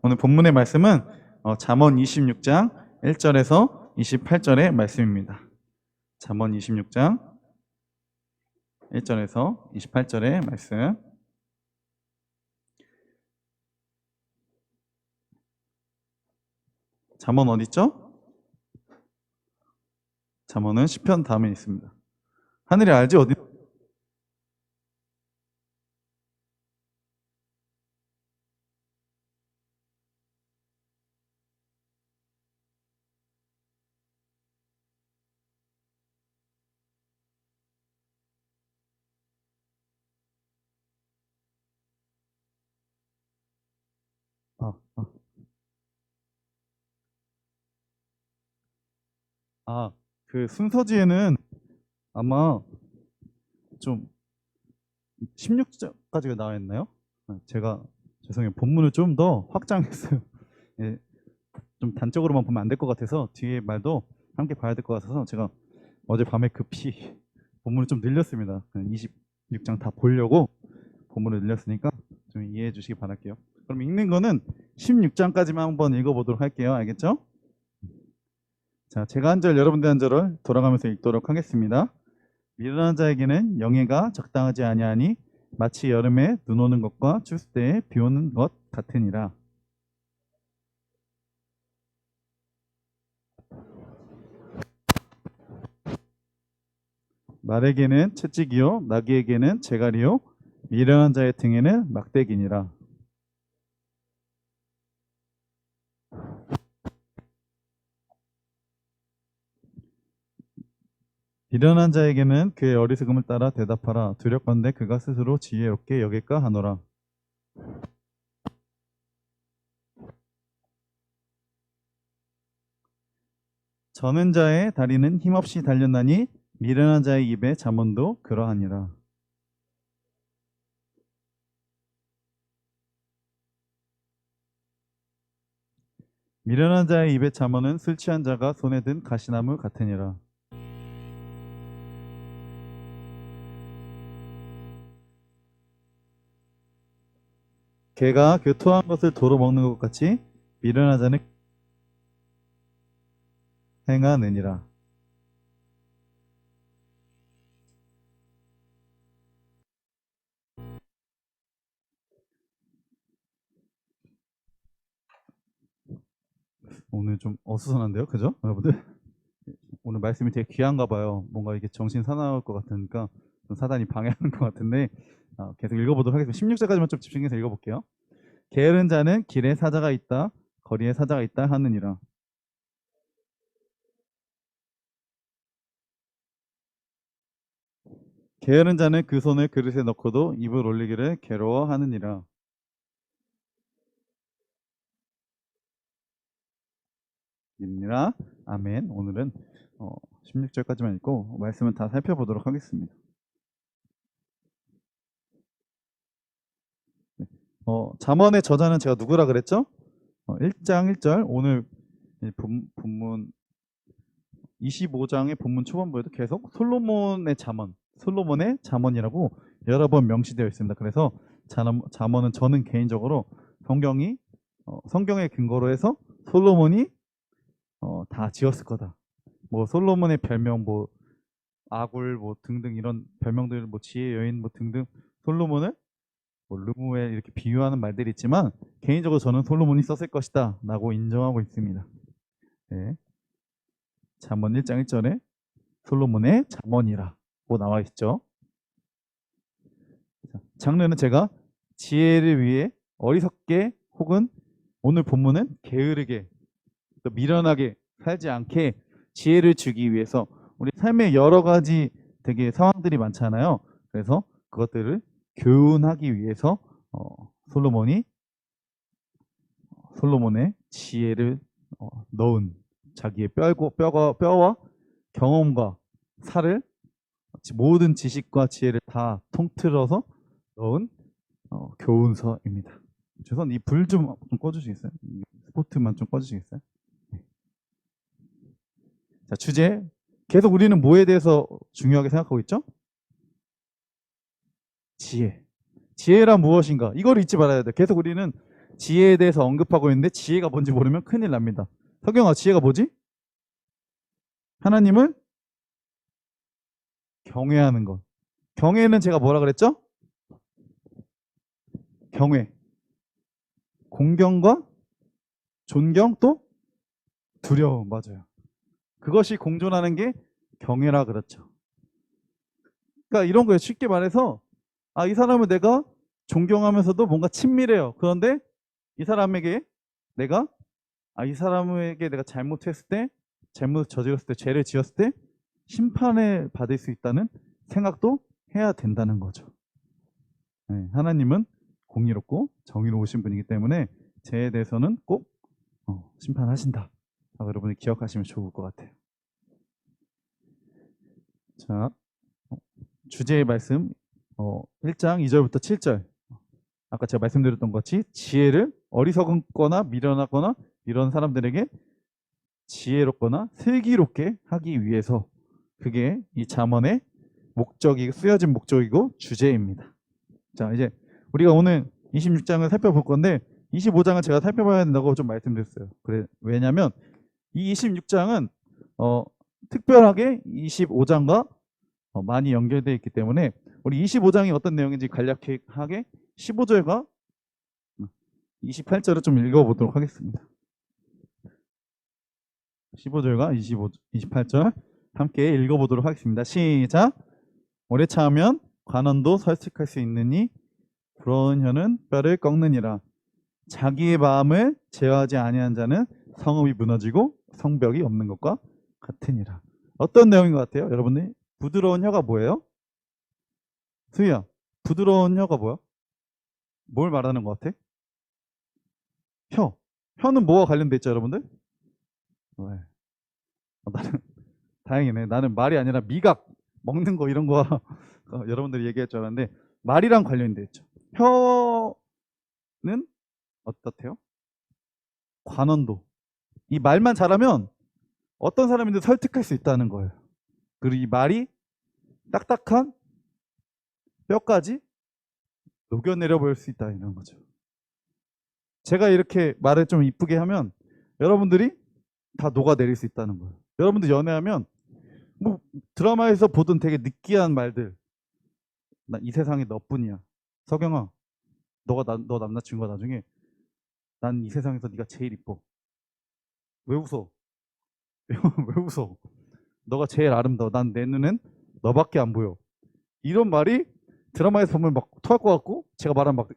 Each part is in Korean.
오늘 본문의 말씀은 잠언 26장 1절에서 28절의 말씀입니다. 잠언 26장 1절에서 28절의 말씀. 잠언 어디 있죠? 잠언은 시편 다음에 있습니다. 하늘이 알지 어디? 그 순서지에는 아마 좀 16절까지가 나와 있나요? 제가 죄송해요. 본문을 좀 더 확장했어요. 예, 좀 단적으로만 보면 안 될 것 같아서 뒤에 말도 함께 봐야 될 것 같아서 제가 어젯밤에 급히 본문을 좀 늘렸습니다. 26장 다 보려고 본문을 늘렸으니까 좀 이해해 주시기 바랄게요. 그럼 읽는 거는 16장까지만 한번 읽어보도록 할게요. 알겠죠? 자, 제가 한 절, 여러분들 한 절을 돌아가면서 읽도록 하겠습니다. 미련한 자에게는 영예가 적당하지 아니하니 마치 여름에 눈 오는 것과 추수 때에 비 오는 것 같으니라. 말에게는 채찍이요 나귀에게는 재갈이요 미련한 자의 등에는 막대기니라. 미련한 자에게는 그의 어리석음을 따라 대답하라. 두렵건대 그가 스스로 지혜롭게 여길까 하노라. 저는 자의 다리는 힘없이 달렸나니 미련한 자의 입에 잠언도 그러하니라. 미련한 자의 입에 잠언은 술 취한 자가 손에 든 가시나무 같으니라. 개가 그 토한 것을 도로 먹는 것 같이 미련한 자는 행하느니라. 오늘 좀 어수선한데요, 그죠, 여러분들? 오늘 말씀이 되게 귀한가 봐요. 뭔가 이게 정신 사나울 것 같으니까 좀 사단이 방해하는 것 같은데 계속 읽어보도록 하겠습니다. 16절까지만 좀 집중해서 읽어볼게요. 게으른 자는 길에 사자가 있다, 거리에 사자가 있다 하느니라. 게으른 자는 그 손을 그릇에 넣고도 입을 올리기를 괴로워하느니라. 입니다. 아멘. 오늘은 16절까지만 읽고 말씀은 다 살펴보도록 하겠습니다. 잠언의 저자는 제가 누구라 그랬죠? 1장 1절 오늘 본문 25장의 본문 초반부에도 계속 솔로몬의 잠언이라고 여러 번 명시되어 있습니다. 그래서 잠언은 저는 개인적으로 성경의 근거로 해서 솔로몬이 다 지었을 거다. 뭐 솔로몬의 별명 뭐 아굴 뭐 등등 이런 별명들 뭐 지혜 여인 뭐 등등 솔로몬을 뭐 르무엘 이렇게 비유하는 말들이 있지만 개인적으로 저는 솔로몬이 썼을 것이다 라고 인정하고 있습니다. 네. 잠언 1장 1절에 솔로몬의 잠언이라고 나와 있죠. 장르는 제가 지혜를 위해 어리석게 혹은 오늘 본문은 게으르게 또 미련하게 살지 않게 지혜를 주기 위해서 우리 삶에 여러 가지 되게 상황들이 많잖아요. 그래서 그것들을 교훈하기 위해서 솔로몬의 지혜를 넣은 자기의 뼈와 경험과 살을 모든 지식과 지혜를 다 통틀어서 넣은 교훈서입니다. 죄송한데 이 불 좀 꺼주시겠어요? 스포트만 좀 꺼주시겠어요? 네. 자, 주제 계속 우리는 뭐에 대해서 중요하게 생각하고 있죠? 지혜란 무엇인가? 이걸 잊지 말아야 돼. 계속 우리는 지혜에 대해서 언급하고 있는데 지혜가 뭔지 모르면 큰일 납니다. 석영아, 지혜가 뭐지? 하나님을 경외하는 것. 경외는 제가 뭐라 그랬죠? 경외. 공경과 존경 또 두려움. 맞아요. 그것이 공존하는 게 경외라 그랬죠. 그러니까 이런 거예요. 쉽게 말해서 이 사람을 내가 존경하면서도 뭔가 친밀해요. 그런데 이 사람에게 내가 잘못했을 때, 잘못 저질렀을 때, 죄를 지었을 때 심판을 받을 수 있다는 생각도 해야 된다는 거죠. 네, 하나님은 공의롭고 정의로우신 분이기 때문에 죄에 대해서는 꼭 심판하신다. 여러분이 기억하시면 좋을 것 같아요. 자, 주제의 말씀 1장 2절부터 7절. 아까 제가 말씀드렸던 것 같이 지혜를 어리석거나 미련하거나 이런 사람들에게 지혜롭거나 슬기롭게 하기 위해서, 그게 이 잠언의 목적이 쓰여진 목적이고 주제입니다. 자, 이제 우리가 오늘 26장을 살펴볼 건데 25장을 제가 살펴봐야 된다고 좀 말씀드렸어요. 그래, 왜냐하면 이 26장은 특별하게 25장과 많이 연결되어 있기 때문에 우리 25장이 어떤 내용인지 간략하게 15절과 28절을 좀 읽어보도록 하겠습니다. 15절과 28절 함께 읽어보도록 하겠습니다. 시작! 오래 참으면 관원도 설득할 수 있느니 부러운 혀는 뼈를 꺾느니라. 자기의 마음을 제어하지 아니한 자는 성읍이 무너지고 성벽이 없는 것과 같으니라. 어떤 내용인 것 같아요? 여러분들 부드러운 혀가 뭐예요? 수희야, 부드러운 혀가 뭐야? 뭘 말하는 것 같아? 혀. 혀는 뭐와 관련돼 있죠, 여러분들? 네. 나는 다행이네. 나는 말이 아니라 미각, 먹는 거 이런 거 여러분들이 얘기할 줄 알았는데 말이랑 관련돼 있죠. 혀는 어떻대요? 관원도. 이 말만 잘하면 어떤 사람인데 설득할 수 있다는 거예요. 그리고 이 말이 딱딱한 뼈까지 녹여내려 볼 수 있다, 이런 거죠. 제가 이렇게 말을 좀 이쁘게 하면 여러분들이 다 녹아내릴 수 있다는 거예요. 여러분들 연애하면 뭐 드라마에서 보던 되게 느끼한 말들, 나 이 세상에 너뿐이야. 석영아, 너 남자친구가 나중에 난 이 세상에서 네가 제일 이뻐. 왜 웃어? 왜 웃어? 너가 제일 아름다워. 난 내 눈엔 너밖에 안 보여. 이런 말이 드라마에서 보면 막 토할 것 같고, 제가 말하면 막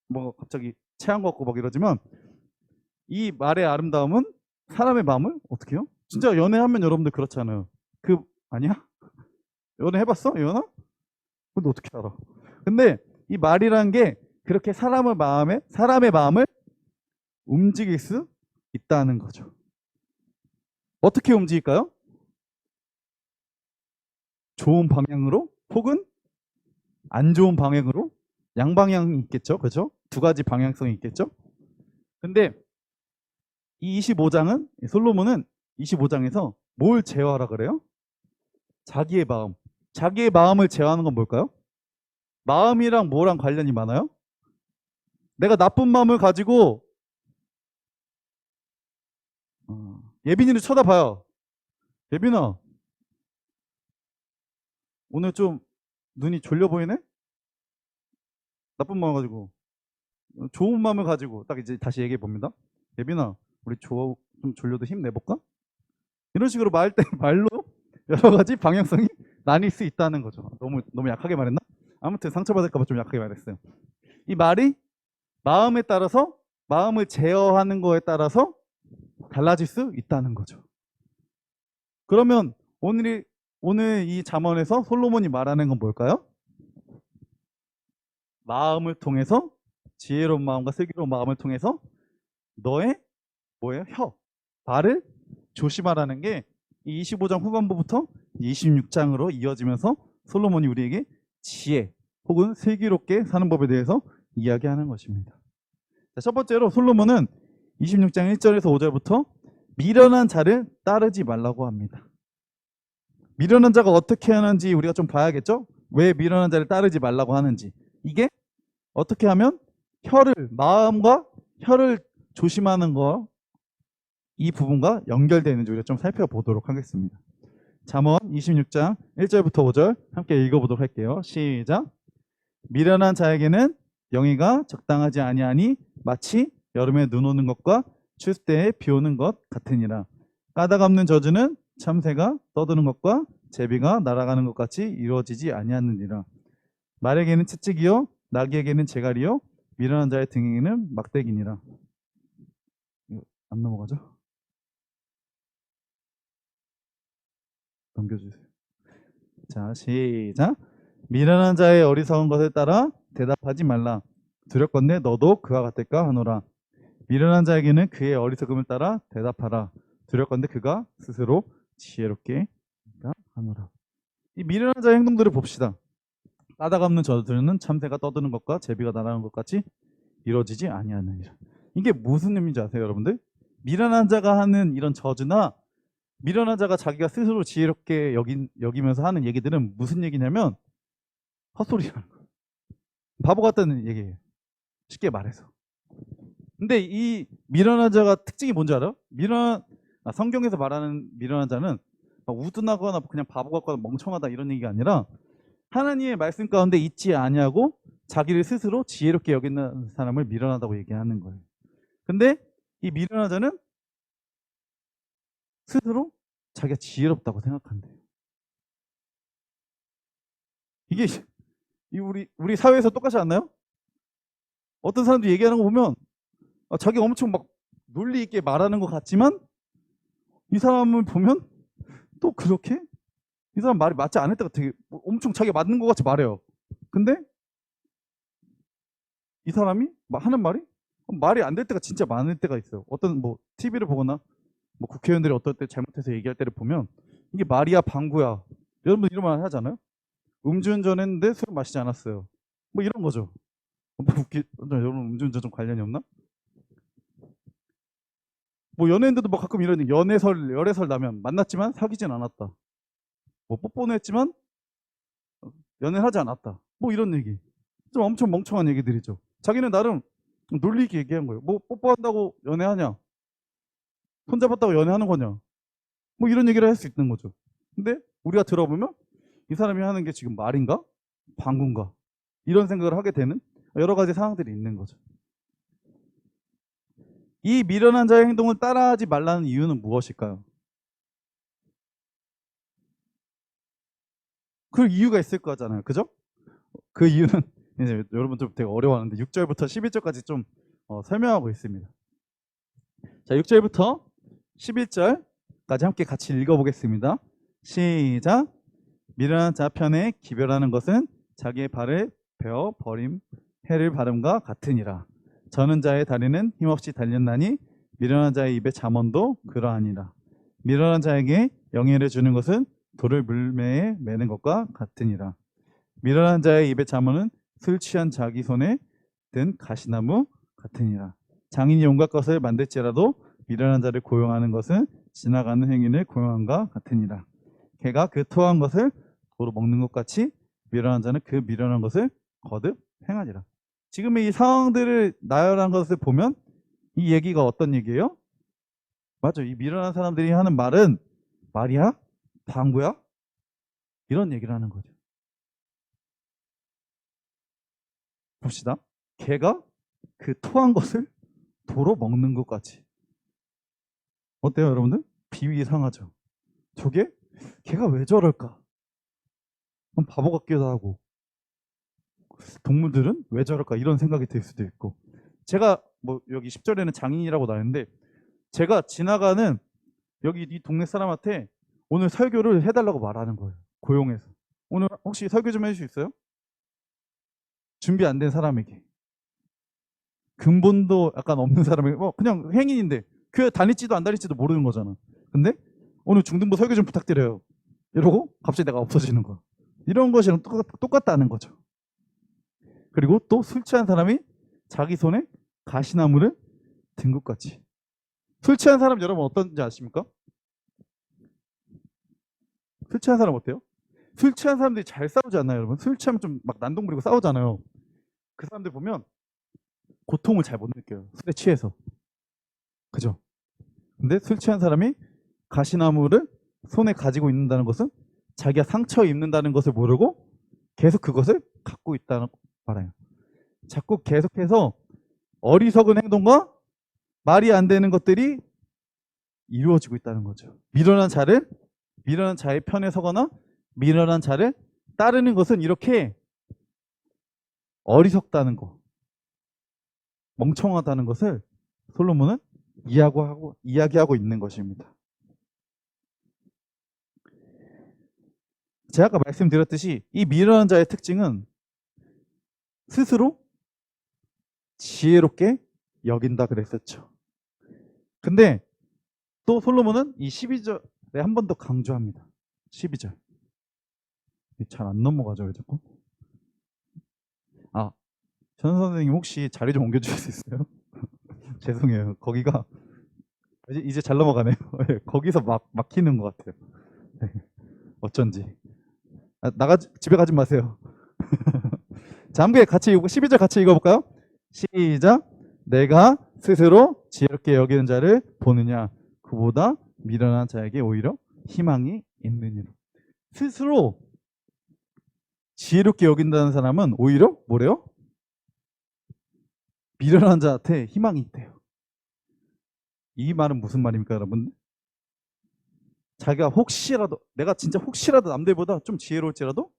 뭐 갑자기 체한 것 같고 막 이러지만, 이 말의 아름다움은 사람의 마음을 어떻게 해요? 진짜 연애하면 여러분들 그렇잖아요. 아니야? 연애 해봤어? 연아? 근데 어떻게 알아? 근데 이 말이라는 게 그렇게 사람의 마음을 움직일 수 있다는 거죠. 어떻게 움직일까요? 좋은 방향으로 혹은 안 좋은 방향으로, 양방향이 있겠죠. 그렇죠? 두 가지 방향성이 있겠죠. 근데 이 25장은, 솔로몬은 25장에서 뭘 제어하라 그래요? 자기의 마음. 자기의 마음을 제어하는 건 뭘까요? 마음이랑 뭐랑 관련이 많아요? 내가 나쁜 마음을 가지고 예빈이를 쳐다봐요. 예빈아, 오늘 좀 눈이 졸려 보이네? 나쁜 마음을 가지고. 좋은 마음을 가지고 딱 이제 다시 얘기해 봅니다. 예빈아, 우리 좀 졸려도 힘내볼까? 이런 식으로 말로 여러 가지 방향성이 나뉠 수 있다는 거죠. 너무 약하게 말했나? 아무튼 상처받을까봐 좀 약하게 말했어요. 이 말이 마음에 따라서, 마음을 제어하는 거에 따라서 달라질 수 있다는 거죠. 그러면 오늘 이 잠언에서 솔로몬이 말하는 건 뭘까요? 마음을 통해서, 지혜로운 마음과 슬기로운 마음을 통해서 너의 혀, 말을 조심하라는 게 이 25장 후반부부터 26장으로 이어지면서 솔로몬이 우리에게 지혜 혹은 슬기롭게 사는 법에 대해서 이야기하는 것입니다. 자, 첫 번째로 솔로몬은 26장 1절에서 5절부터 미련한 자를 따르지 말라고 합니다. 미련한 자가 어떻게 하는지 우리가 좀 봐야겠죠? 왜 미련한 자를 따르지 말라고 하는지. 이게 어떻게 하면 마음과 혀를 조심하는 거 이 부분과 연결되어 있는지 우리가 좀 살펴보도록 하겠습니다. 잠언 26장 1절부터 5절 함께 읽어보도록 할게요. 시작. 미련한 자에게는 영예가 적당하지 아니하니 마치 여름에 눈 오는 것과 추수 때에 비 오는 것 같으니라. 까닭 없는 저주는 참새가 떠드는 것과 제비가 날아가는 것 같이 이루어지지 아니하느니라. 말에게는 채찍이요 나귀에게는 재갈이요 미련한 자의 등에게는 막대기니라. 안 넘어가죠? 넘겨주세요. 자, 시작. 미련한 자의 어리석은 것에 따라 대답하지 말라. 두렵건대 너도 그와 같을까 하노라. 미련한 자에게는 그의 어리석음을 따라 대답하라. 두렵건대 그가 스스로 지혜롭게 하노라. 이 미련한 자의 행동들을 봅시다. 까닭 없는 저주는 참새가 떠드는 것과 제비가 날아가는 것 같이 이루어지지 아니하느니라. 이게 무슨 의미인지 아세요, 여러분들? 미련한 자가 하는 이런 저주나 미련한 자가 자기가 스스로 지혜롭게 여기면서 하는 얘기들은 무슨 얘기냐면 헛소리라는 거예요. 바보 같다는 얘기예요. 쉽게 말해서. 근데 이 미련한 자가 특징이 뭔지 알아요? 성경에서 말하는 미련한 자는 막 우둔하거나 그냥 바보 같거나 멍청하다 이런 얘기가 아니라 하나님의 말씀 가운데 있지 아니하고 자기를 스스로 지혜롭게 여기는 사람을 미련하다고 얘기하는 거예요. 근데 이 미련한 자는 스스로 자기가 지혜롭다고 생각한대요. 이게 우리 사회에서 똑같지 않나요? 어떤 사람들 얘기하는 거 보면 자기가 엄청 막 논리 있게 말하는 것 같지만 이 사람을 보면 또 그렇게 이 사람 말이 맞지 않을 때가 되게 엄청 자기가 맞는 것 같이 말해요. 근데 이 사람이 하는 말이 안 될 때가 진짜 많을 때가 있어요. 어떤 TV를 보거나 국회의원들이 어떨 때 잘못해서 얘기할 때를 보면 이게 말이야 방구야 여러분 이런 말 하잖아요. 음주운전 했는데 술 마시지 않았어요. 이런 거죠. 여러분 음주운전 좀 관련이 없나? 연예인들도 가끔 이런 열애설 나면 만났지만 사귀진 않았다. 뽀뽀는 했지만 연애를 하지 않았다. 이런 얘기. 좀 엄청 멍청한 얘기들이죠. 자기는 나름 논리 있게 얘기한 거예요. 뽀뽀한다고 연애하냐? 손잡았다고 연애하는 거냐? 이런 얘기를 할 수 있는 거죠. 근데 우리가 들어보면 이 사람이 하는 게 지금 말인가? 방구인가? 이런 생각을 하게 되는 여러 가지 상황들이 있는 거죠. 이 미련한 자의 행동을 따라하지 말라는 이유는 무엇일까요? 그 이유가 있을 거잖아요. 그죠? 그 이유는 이제 여러분 좀 되게 어려워하는데 6절부터 11절까지 좀 설명하고 있습니다. 자, 6절부터 11절까지 함께 같이 읽어보겠습니다. 시작. 미련한 자 편에 기별하는 것은 자기의 발을 베어 버림 해를 바름과 같으니라. 저는 자의 다리는 힘없이 달렸나니 미련한 자의 입에 잠언도 그러하니라. 미련한 자에게 영예를 주는 것은 돌을 물매에 매는 것과 같으니라. 미련한 자의 입에 잠언은 술 취한 자기 손에 든 가시나무 같으니라. 장인이 온갖 것을 만들지라도 미련한 자를 고용하는 것은 지나가는 행인을 고용한과 같으니라. 걔가 그 토한 것을 도로 먹는 것 같이 미련한 자는 그 미련한 것을 거듭 행하니라. 지금 이 상황들을 나열한 것을 보면 이 얘기가 어떤 얘기예요? 맞죠? 이 미련한 사람들이 하는 말은 말이야? 방구야? 이런 얘기를 하는 거죠. 봅시다. 걔가 그 토한 것을 도로 먹는 것 같이. 어때요, 여러분들? 비위 이상하죠? 저게 걔가 왜 저럴까? 바보 같기도 하고 동물들은 왜 저럴까 이런 생각이 들 수도 있고 제가 여기 10절에는 장인이라고 나왔는데 제가 지나가는 여기 이 동네 사람한테 오늘 설교를 해달라고 말하는 거예요. 고용해서. 오늘 혹시 설교 좀 해줄 수 있어요? 준비 안 된 사람에게. 근본도 약간 없는 사람에게 그냥 행인인데 교회 다닐지도 안 다닐지도 모르는 거잖아. 근데 오늘 중등부 설교 좀 부탁드려요. 이러고 갑자기 내가 없어지는 거야. 이런 것이랑 똑같다는 거죠. 그리고 또 술 취한 사람이 자기 손에 가시나무를 든 것 같이. 술 취한 사람 여러분 어떤지 아십니까? 술 취한 사람 어때요? 술 취한 사람들이 잘 싸우지 않나요, 여러분? 술 취하면 좀 막 난동 부리고 싸우잖아요. 그 사람들 보면 고통을 잘 못 느껴요. 술에 취해서. 그죠? 근데 술 취한 사람이 가시나무를 손에 가지고 있는다는 것은 자기가 상처 입는다는 것을 모르고 계속 그것을 갖고 있다는 말이에요. 자꾸 계속해서 어리석은 행동과 말이 안 되는 것들이 이루어지고 있다는 거죠. 미련한 자의 편에 서거나 미련한 자를 따르는 것은 이렇게 어리석다는 거, 멍청하다는 것을 솔로몬은 이야기하고 있는 것입니다. 제가 아까 말씀드렸듯이 이 미련한 자의 특징은 스스로 지혜롭게 여긴다 그랬었죠. 근데 또 솔로몬은 이 12절에 한 번 더 강조합니다. 12절. 잘 안 넘어가죠, 왜 자꾸? 전 선생님 혹시 자리 좀 옮겨주실 수 있어요? 죄송해요. 거기가 이제 잘 넘어가네요. 거기서 막히는 것 같아요. 어쩐지. 집에 가지 마세요. 자, 함께 같이 12절 같이 읽어볼까요? 시작. 내가 스스로 지혜롭게 여기는 자를 보느냐 그보다 미련한 자에게 오히려 희망이 있느니라. 스스로 지혜롭게 여긴다는 사람은 오히려 뭐래요? 미련한 자한테 희망이 있대요. 이 말은 무슨 말입니까, 여러분? 자기가 내가 진짜 혹시라도 남들보다 좀 지혜로울지라도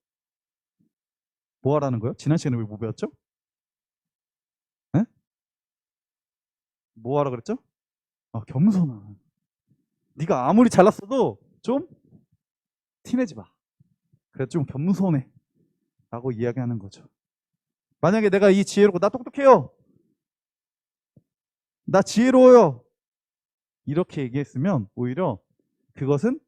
뭐 하라는 거예요? 지난 시간에 왜 뭐 배웠죠? 네? 뭐 하라 그랬죠? 겸손한. 네가 아무리 잘났어도 좀 티내지 마. 그래 좀 겸손해. 라고 이야기하는 거죠. 만약에 내가 이 지혜롭고 나 똑똑해요. 나 지혜로워요. 이렇게 얘기했으면 오히려 그것은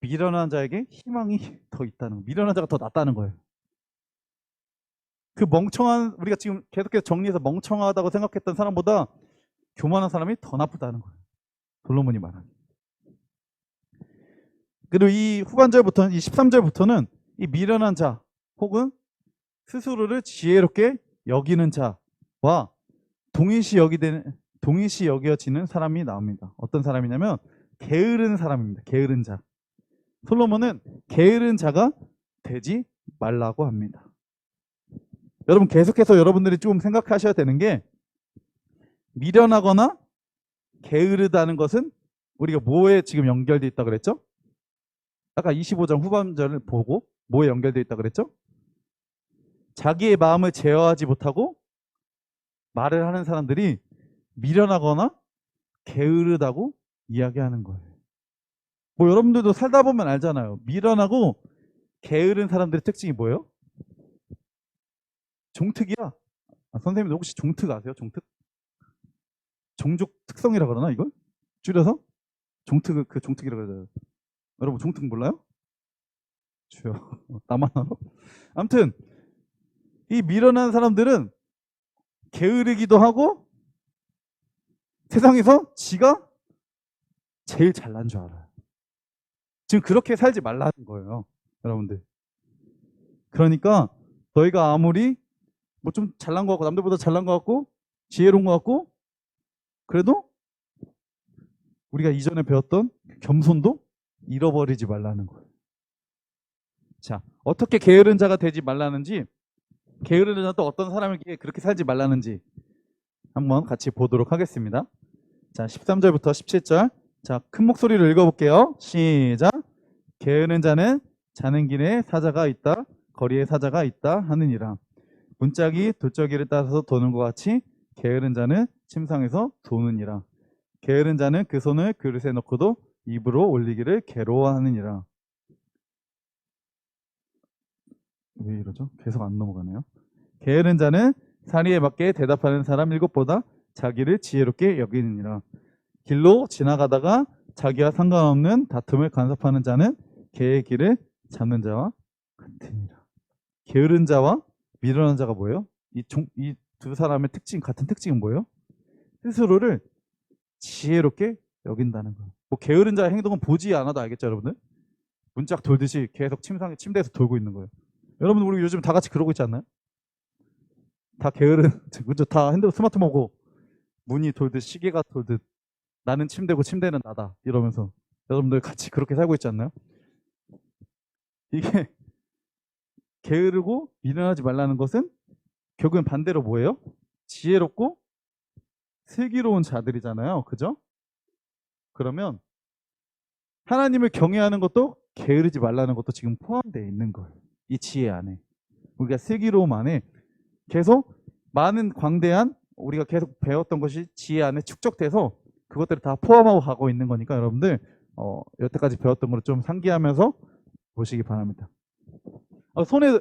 미련한 자에게 희망이 더 있다는 거. 미련한 자가 더 낫다는 거예요. 그 멍청한 우리가 지금 계속해서 정리해서 멍청하다고 생각했던 사람보다 교만한 사람이 더 나쁘다는 거예요. 솔로몬이 말하는. 그리고 이 후반절부터는 이 13절부터는 이 미련한 자 혹은 스스로를 지혜롭게 여기는 자와 동일시 여겨지는 사람이 나옵니다. 어떤 사람이냐면 게으른 사람입니다. 게으른 자. 솔로몬은 게으른 자가 되지 말라고 합니다. 여러분 계속해서 여러분들이 좀 생각하셔야 되는 게 미련하거나 게으르다는 것은 우리가 뭐에 지금 연결되어 있다 그랬죠? 아까 25장 후반절을 보고 뭐에 연결되어 있다 그랬죠? 자기의 마음을 제어하지 못하고 말을 하는 사람들이 미련하거나 게으르다고 이야기하는 거예요. 뭐 여러분들도 살다 보면 알잖아요. 미련하고 게으른 사람들의 특징이 뭐예요? 종특이야. 선생님들 혹시 종특 아세요? 종특? 종족 특성이라 그러나 이걸? 줄여서? 종특, 그 종특이라 그러잖아요. 여러분 종특 몰라요? 주요. 나만 알아? 아무튼 이 미련한 사람들은 게으르기도 하고 세상에서 지가 제일 잘난 줄 알아요. 지금 그렇게 살지 말라는 거예요. 여러분들. 그러니까 너희가 아무리 뭐 좀 잘난 것 같고 남들보다 잘난 것 같고 지혜로운 것 같고 그래도 우리가 이전에 배웠던 겸손도 잃어버리지 말라는 거예요. 자, 어떻게 게으른 자가 되지 말라는지, 게으른 자는 또 어떤 사람에게 그렇게 살지 말라는지 한번 같이 보도록 하겠습니다. 자, 13절부터 17절. 자, 큰 목소리로 읽어볼게요. 시작. 게으른 자는 자는 길에 사자가 있다, 거리에 사자가 있다 하느니라. 문짝이 돌적이를 따라서 도는 것 같이 게으른 자는 침상에서 도느니라. 게으른 자는 그 손을 그릇에 넣고도 입으로 올리기를 괴로워하느니라. 왜 이러죠? 계속 안 넘어가네요. 게으른 자는 사리에 맞게 대답하는 사람 일곱보다 자기를 지혜롭게 여기느니라. 길로 지나가다가 자기와 상관없는 다툼을 간섭하는 자는 개의 길을 잡는 자와 같으니라. 게으른 자와 미련한 자가 뭐예요? 이 두 사람의 같은 특징은 뭐예요? 스스로를 지혜롭게 여긴다는 거예요. 뭐 게으른 자의 행동은 보지 않아도 알겠죠, 여러분들? 문짝 돌듯이 계속 침대에서 돌고 있는 거예요. 여러분 우리 요즘 다 같이 그러고 있지 않나요? 다 게으른 그죠? 다 핸드폰 스마트폰 보고 문이 돌듯 시계가 돌듯 나는 침대고 침대는 나다 이러면서 여러분들 같이 그렇게 살고 있지 않나요? 이게 게으르고 미련하지 말라는 것은 결국엔 반대로 뭐예요? 지혜롭고 슬기로운 자들이잖아요. 그죠? 그러면 하나님을 경외하는 것도 게으르지 말라는 것도 지금 포함되어 있는 거예요. 이 지혜 안에. 우리가 슬기로움 안에 계속 많은 광대한 우리가 계속 배웠던 것이 지혜 안에 축적돼서 그것들을 다 포함하고 가고 있는 거니까 여러분들 여태까지 배웠던 거를 좀 상기하면서 보시기 바랍니다. 손에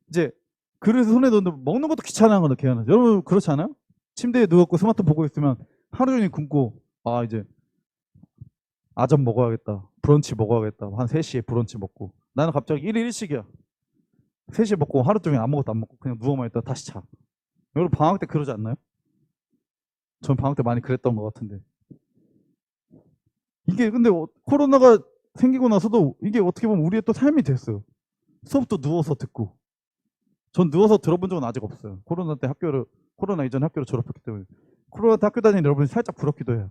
이제 그릇에 손에 넣는데 먹는 것도 귀찮아하는 거다 걔는. 여러분 그렇지 않아요? 침대에 누웠고 스마트폰 보고 있으면 하루 종일 굶고 이제 아점 먹어야겠다. 브런치 먹어야겠다. 한 3시에 브런치 먹고 나는 갑자기 1일 1식이야. 3시에 먹고 하루 종일 아무것도 안 먹고 그냥 누워만 있다가 다시 자. 여러분 방학 때 그러지 않나요? 전 방학 때 많이 그랬던 것 같은데 이게 근데 코로나가 생기고 나서도 이게 어떻게 보면 우리의 또 삶이 됐어요. 수업도 누워서 듣고 전 누워서 들어본 적은 아직 없어요. 코로나 이전 학교를 졸업했기 때문에 코로나 때 학교 다니는 여러분이 살짝 부럽기도 해요.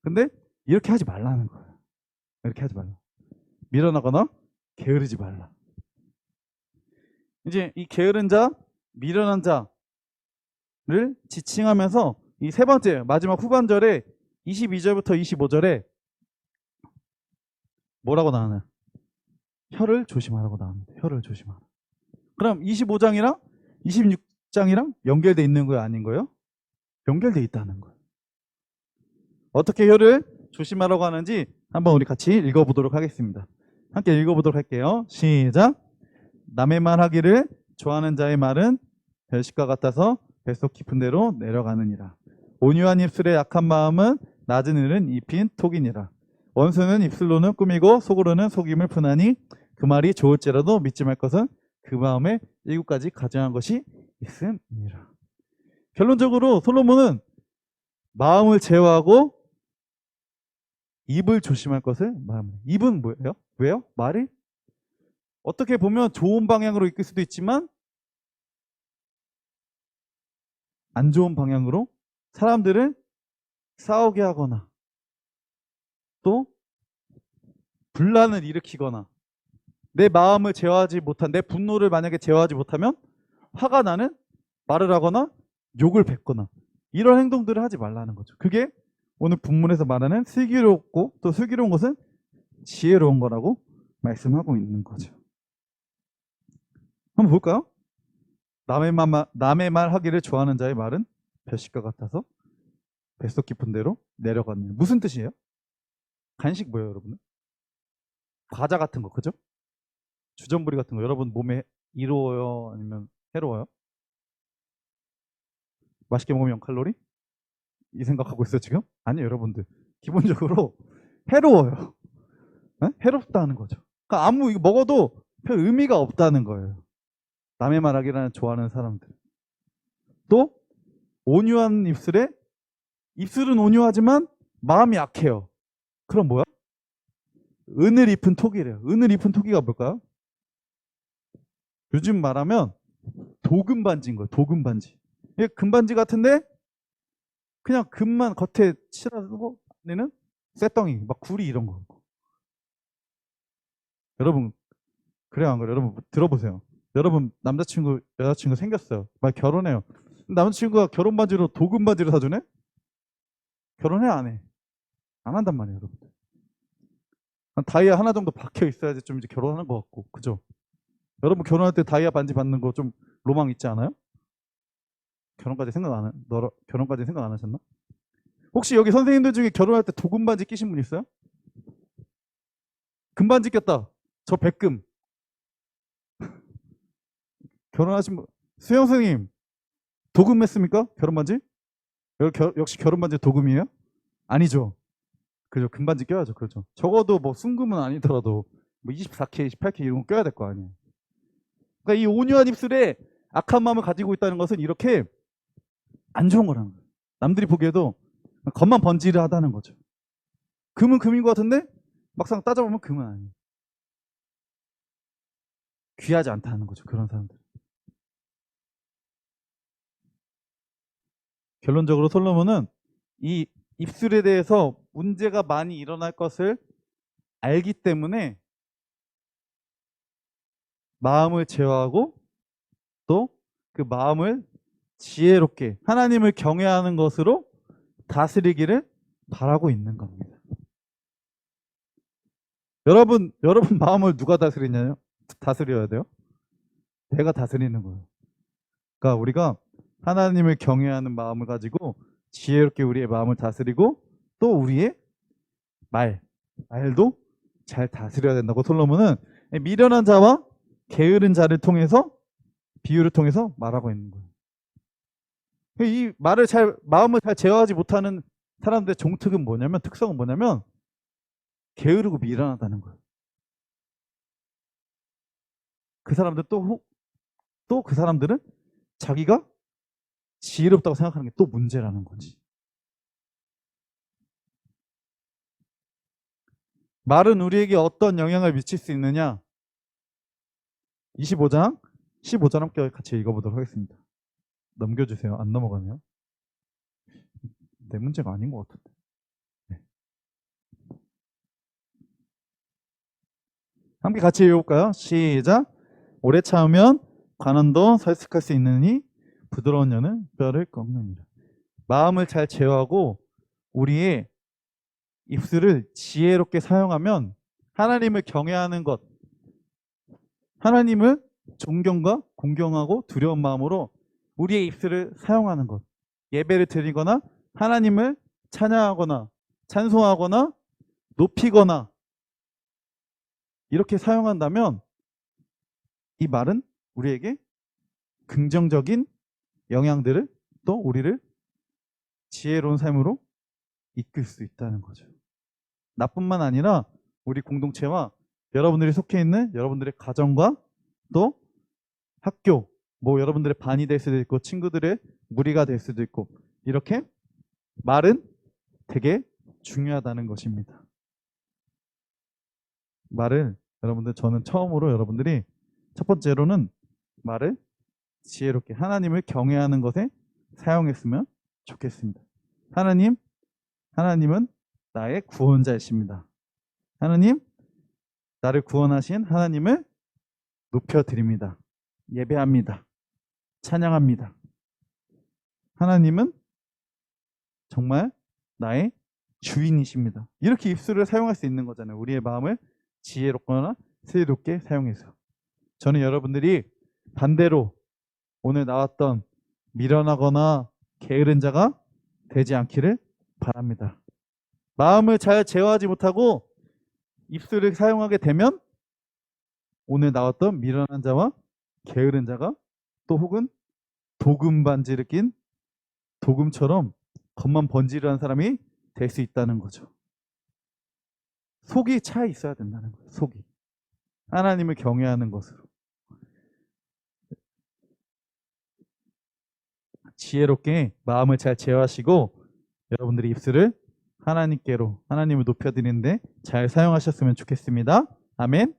근데 이렇게 하지 말라는 거예요. 이렇게 하지 말라. 밀어나거나 게으르지 말라. 이제 이 게으른 자, 미련한 자를 지칭하면서 이 세 번째 마지막 후반절에 22절부터 25절에 뭐라고 나오나요? 혀를 조심하라고 나옵니다. 혀를 조심하라. 그럼 25장이랑 26장이랑 연결돼 있는 거예요, 아닌 거예요? 연결돼 있다는 거예요. 어떻게 혀를 조심하라고 하는지 한번 우리 같이 읽어보도록 하겠습니다. 함께 읽어보도록 할게요. 시작. 남의 말 하기를 좋아하는 자의 말은 별식과 같아서 뱃속 깊은 데로 내려가느니라. 온유한 입술의 약한 마음은 낮은 일은 입힌 톡이니라. 원수는 입술로는 꾸미고 속으로는 속임을 푸나니 그 말이 좋을지라도 믿지 말 것은 그 마음에 7가지 가증한 것이 있음이니라. 결론적으로 솔로몬은 마음을 제어하고 입을 조심할 것을 말합니다. 입은 뭐예요? 왜요? 말이 어떻게 보면 좋은 방향으로 이끌 수도 있지만 안 좋은 방향으로 사람들을 싸우게 하거나 또 분란을 일으키거나 내 마음을 제어하지 못한 내 분노를 만약에 제어하지 못하면 화가 나는 말을 하거나 욕을 뱉거나 이런 행동들을 하지 말라는 거죠. 그게 오늘 본문에서 말하는 슬기롭고 또 슬기로운 것은 지혜로운 거라고 말씀하고 있는 거죠. 한번 볼까요? 남의 말 하기를 좋아하는 자의 말은 벼식과 같아서 뱃속 깊은 데로 내려가는. 무슨 뜻이에요? 간식 뭐예요, 여러분? 과자 같은 거, 그죠? 주전부리 같은 거 여러분 몸에 이로워요? 아니면 해로워요? 맛있게 먹으면 0칼로리? 이 생각하고 있어요 지금? 아니요, 여러분들 기본적으로 해로워요. 네? 해롭다는 거죠. 그러니까 아무 이거 먹어도 별 의미가 없다는 거예요. 남의 말하기라는 좋아하는 사람들. 또 온유한 입술은 온유하지만 마음이 약해요. 그럼 뭐야? 은을 입은 토기래요. 은을 입은 토기가 뭘까요? 요즘 말하면 도금 반지인 거예요. 도금 반지. 이게 금반지 같은데 그냥 금만 겉에 칠하고 안에는 쇠덩이, 막 구리 이런 거. 여러분 그래요, 안 그래요? 여러분 들어보세요. 여러분 남자친구, 여자친구 생겼어요. 막 결혼해요. 남자친구가 결혼 반지로 도금 반지를 사주네? 결혼해, 안 해? 안 한단 말이에요, 여러분. 다이아 하나 정도 박혀 있어야지 좀 이제 결혼하는 것 같고, 그죠? 여러분 결혼할 때 다이아 반지 받는 거 좀 로망 있지 않아요? 결혼까지 생각 안 하셨나? 혹시 여기 선생님들 중에 결혼할 때 도금 반지 끼신 분 있어요? 금반지 꼈다. 저 백금. 결혼하신 분, 수영 선생님 도금 했습니까? 결혼 반지? 역시 결혼 반지 도금이에요? 아니죠. 그죠. 금반지 껴야죠. 그렇죠. 적어도 뭐 순금은 아니더라도 뭐 24K, 28K 이런 거 껴야 될 거 아니에요. 그러니까 이 온유한 입술에 악한 마음을 가지고 있다는 것은 이렇게 안 좋은 거라는 거예요. 남들이 보기에도 겉만 번지르하다는 거죠. 금은 금인 것 같은데 막상 따져보면 금은 아니에요. 귀하지 않다는 거죠. 그런 사람들. 결론적으로 솔로몬은 이 입술에 대해서 문제가 많이 일어날 것을 알기 때문에 마음을 제어하고 또 그 마음을 지혜롭게 하나님을 경외하는 것으로 다스리기를 바라고 있는 겁니다. 여러분 마음을 누가 다스리냐요? 다스려야 돼요? 내가 다스리는 거예요. 그러니까 우리가 하나님을 경외하는 마음을 가지고 지혜롭게 우리의 마음을 다스리고 또 우리의 말도 잘 다스려야 된다고 솔로몬은 미련한 자와 게으른 자를 통해서 비유를 통해서 말하고 있는 거예요. 이 마음을 잘 제어하지 못하는 사람들의 특성은 뭐냐면 게으르고 미련하다는 거예요. 그 사람들 또 그 사람들은 자기가 지혜롭다고 생각하는 게 또 문제라는 거지. 말은 우리에게 어떤 영향을 미칠 수 있느냐? 15장 15절 함께 같이 읽어보도록 하겠습니다. 넘겨주세요. 안 넘어가네요. 내 문제가 아닌 것 같은데. 네. 함께 같이 읽어볼까요? 시작. 오래 참으면 관원도 설득할 수 있느니 부드러운 여는 뼈를 꺾느니라. 마음을 잘 제어하고 우리의 입술을 지혜롭게 사용하면 하나님을 경외하는 것, 하나님을 존경과 공경하고 두려운 마음으로 우리의 입술을 사용하는 것, 예배를 드리거나 하나님을 찬양하거나 찬송하거나 높이거나 이렇게 사용한다면 이 말은 우리에게 긍정적인 영향들을 또 우리를 지혜로운 삶으로 이끌 수 있다는 거죠. 나뿐만 아니라 우리 공동체와 여러분들이 속해 있는 여러분들의 가정과 또 학교, 여러분들의 반이 될 수도 있고 친구들의 무리가 될 수도 있고 이렇게 말은 되게 중요하다는 것입니다. 말을 저는 처음으로 여러분들이 첫 번째로는 말을 지혜롭게 하나님을 경외하는 것에 사용했으면 좋겠습니다. 하나님은 나의 구원자이십니다. 하나님, 나를 구원하신 하나님을 높여드립니다. 예배합니다. 찬양합니다. 하나님은 정말 나의 주인이십니다. 이렇게 입술을 사용할 수 있는 거잖아요. 우리의 마음을 지혜롭거나 슬기롭게 사용해서. 저는 여러분들이 반대로 오늘 나왔던 미련하거나 게으른 자가 되지 않기를 바랍니다. 마음을 잘 제어하지 못하고 입술을 사용하게 되면 오늘 나왔던 미련한 자와 게으른 자가 또 혹은 도금 반지를 낀 도금처럼 겉만 번지르한 사람이 될 수 있다는 거죠. 속이 차 있어야 된다는 거예요. 속이. 하나님을 경외하는 것으로. 지혜롭게 마음을 잘 제어하시고 여러분들의 입술을 하나님을 높여드리는데 잘 사용하셨으면 좋겠습니다. 아멘.